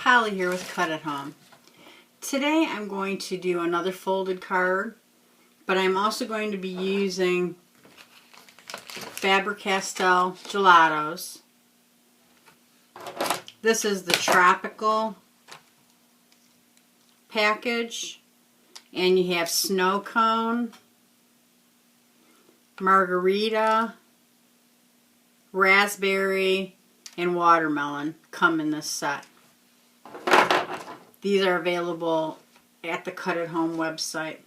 Holly here with Cut at Home. Today I'm going to do another folded card, but I'm also going to be using Faber Castell Gelatos. This is the tropical package, and you have snow cone, margarita, raspberry, and watermelon come in this set. These are available at the Cut at Home website.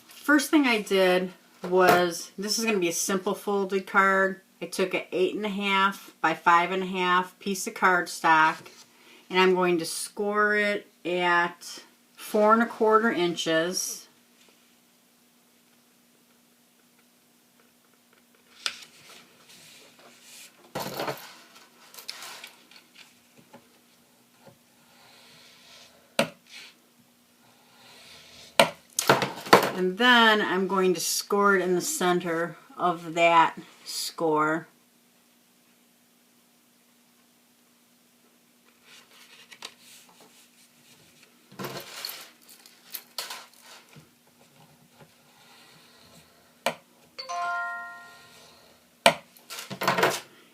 First thing I did was, this is going to be a simple folded card. I took an 8.5 by 5.5 piece of cardstock, and I'm going to score it at 4¼ inches. And then I'm going to score it in the center of that score.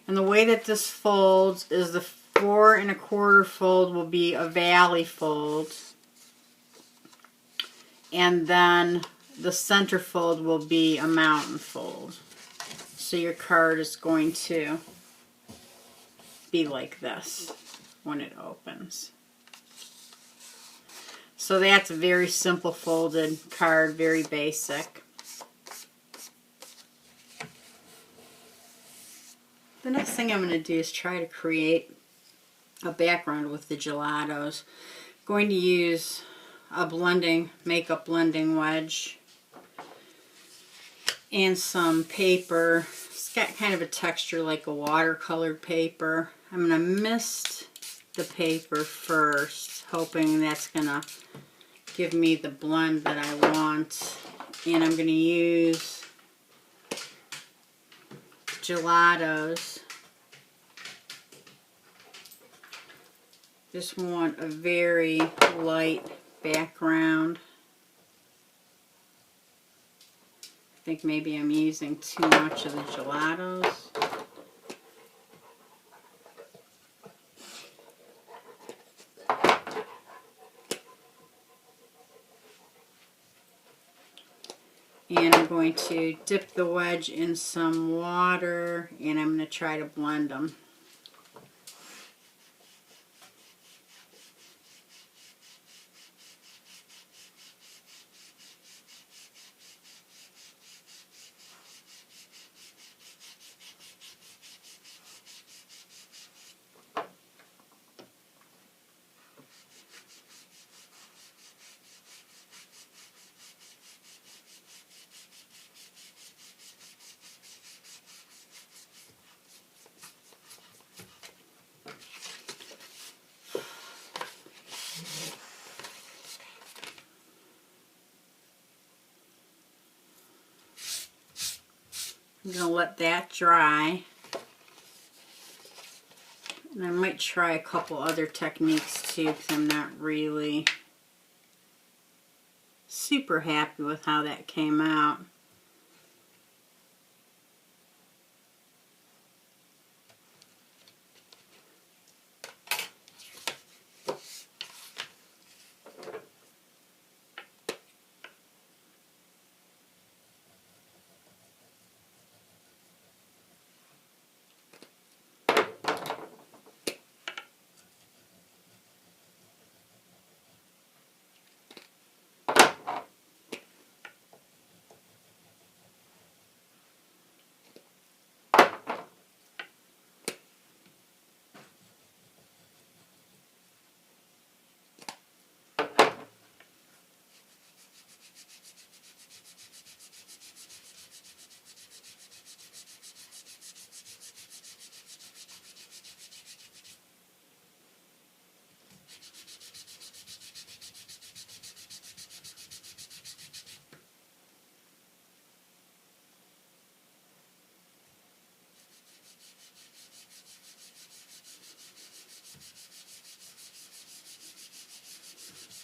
And the way that this folds is the 4¼ fold will be a valley fold, and then the center fold will be a mountain fold. So your card is going to be like this when it opens. So that's a very simple folded card, very basic. The next thing I'm going to do is try to create a background with the gelatos. I'm going to use a makeup blending wedge and some paper. It's got kind of a texture like a watercolored paper. I'm going to mist the paper first, hoping that's going to give me the blend that I want. And I'm going to use gelatos. Just want a very light background. I think maybe I'm using too much of the gelatos. And I'm going to dip the wedge in some water, and I'm going to try to blend them. I'm going to let that dry. And I might try a couple other techniques too, because I'm not really super happy with how that came out.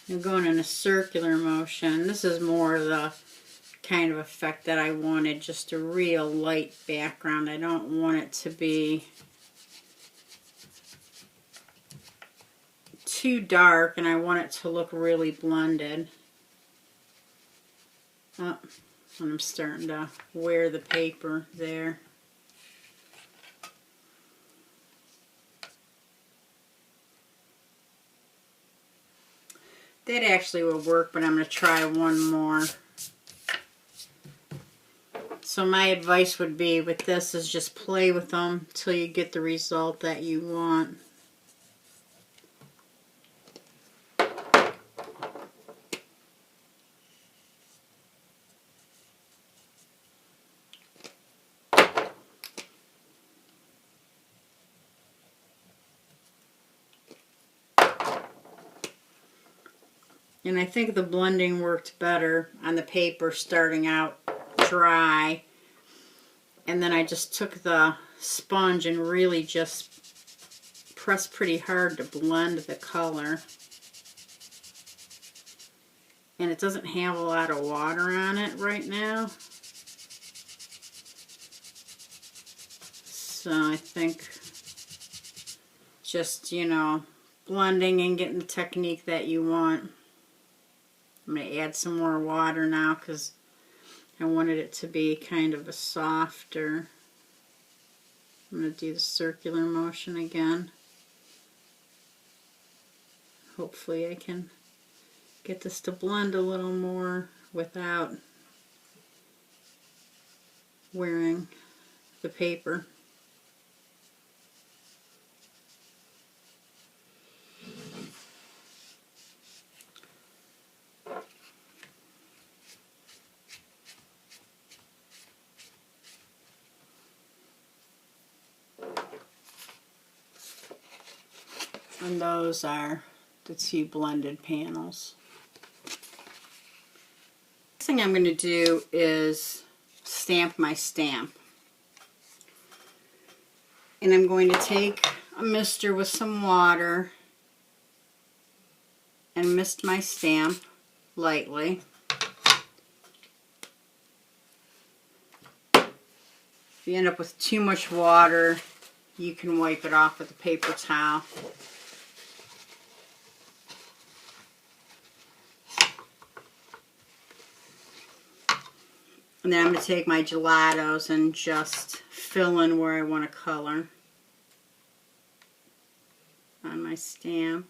I'm going in a circular motion. This is more the kind of effect that I wanted, just a real light background. I don't want it to be too dark, and I want it to look really blended. Oh, and I'm starting to wear the paper there. That actually will work, but I'm going to try one more. So my advice would be with this is just play with them till you get the result that you want. And I think the blending worked better on the paper starting out dry. And then I just took the sponge and really just pressed pretty hard to blend the color. And it doesn't have a lot of water on it right now. So I think just, you know, blending and getting the technique that you want. I'm going to add some more water now because I wanted it to be kind of a softer. I'm going to do the circular motion again. Hopefully I can get this to blend a little more without wearing the paper. And those are the two blended panels. Next thing I'm going to do is stamp my stamp. And I'm going to take a mister with some water and mist my stamp lightly. If you end up with too much water, you can wipe it off with a paper towel. And then I'm going to take my Gelatos and just fill in where I want to color on my stamp.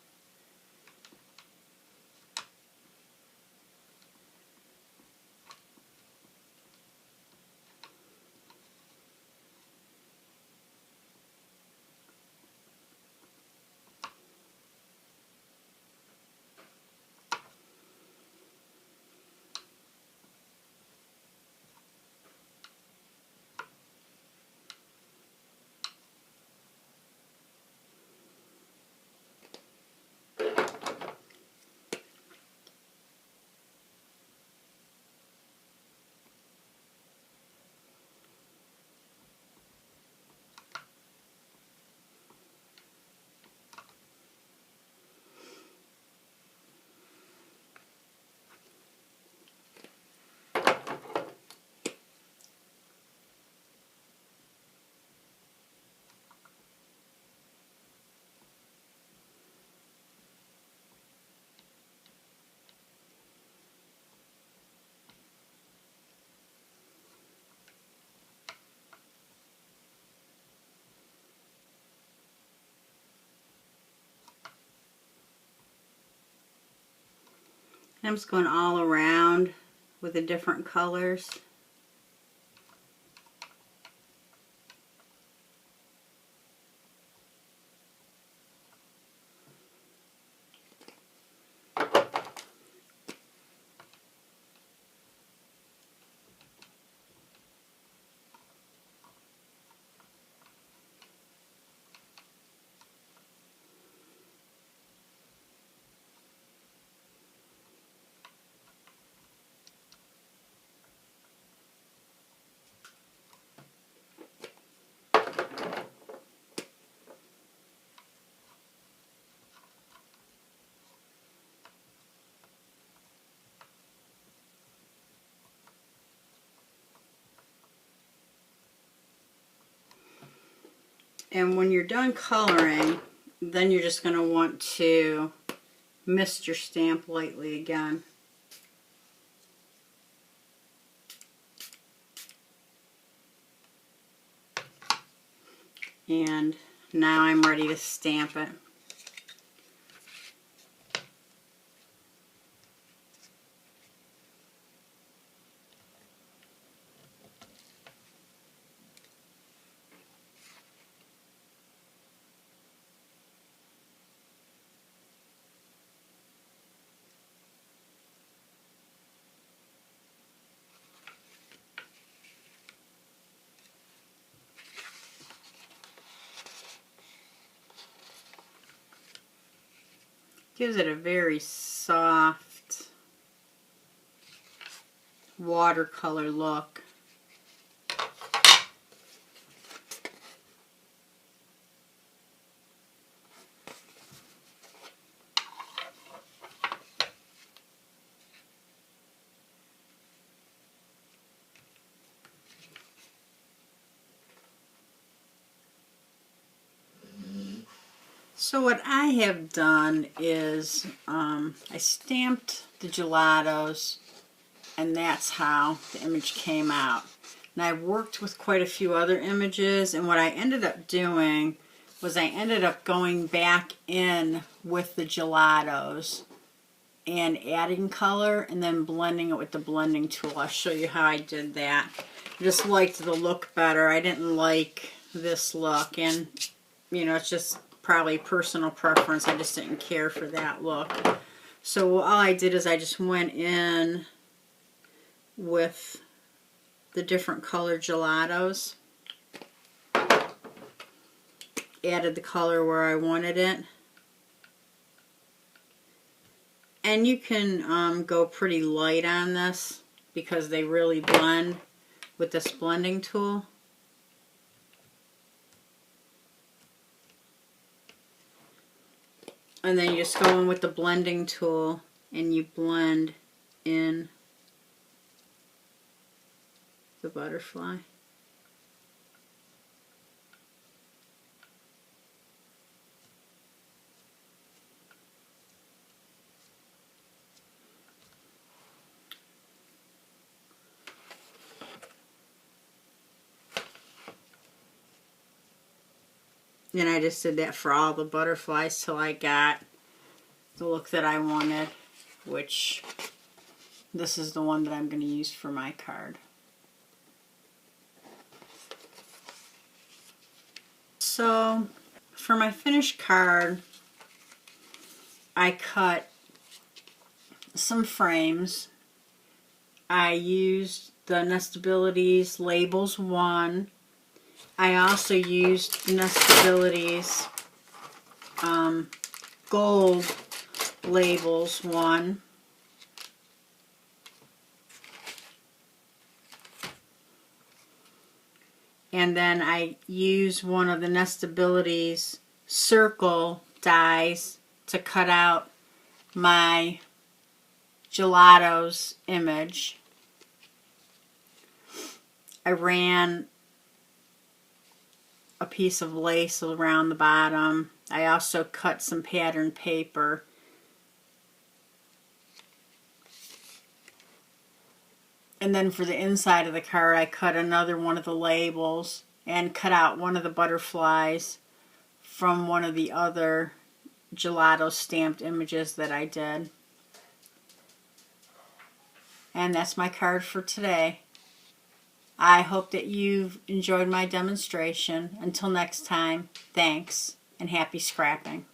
I'm just going all around with the different colors. And when you're done coloring, then you're just going to want to mist your stamp lightly again. And now I'm ready to stamp it. Gives it a very soft watercolor look. So what I have done is I stamped the gelatos, and that's how the image came out. And I've worked with quite a few other images, and what I ended up doing was I ended up going back in with the gelatos and adding color and then blending it with the blending tool. I'll show you how I did that. I just liked the look better. I didn't like this look, and you know, it's just probably personal preference. I just didn't care for that look. So all I did is I just went in with the different colored gelatos, added the color where I wanted it, and you can go pretty light on this because they really blend with this blending tool. And then you just go in with the blending tool and you blend in the butterfly. And I just did that for all the butterflies till I got the look that I wanted, which this is the one that I'm going to use for my card. So for my finished card, I cut some frames. I used the Nestabilities Labels 1. I also used Nestabilities Gold Labels 1. And then I use one of the Nestabilities circle dies to cut out my Gelatos image. I ran a piece of lace around the bottom. I also cut some pattern paper. And then for the inside of the card, I cut another one of the labels and cut out one of the butterflies from one of the other Gelato stamped images that I did. And that's my card for today. I hope that you've enjoyed my demonstration. Until next time, thanks and happy scrapping.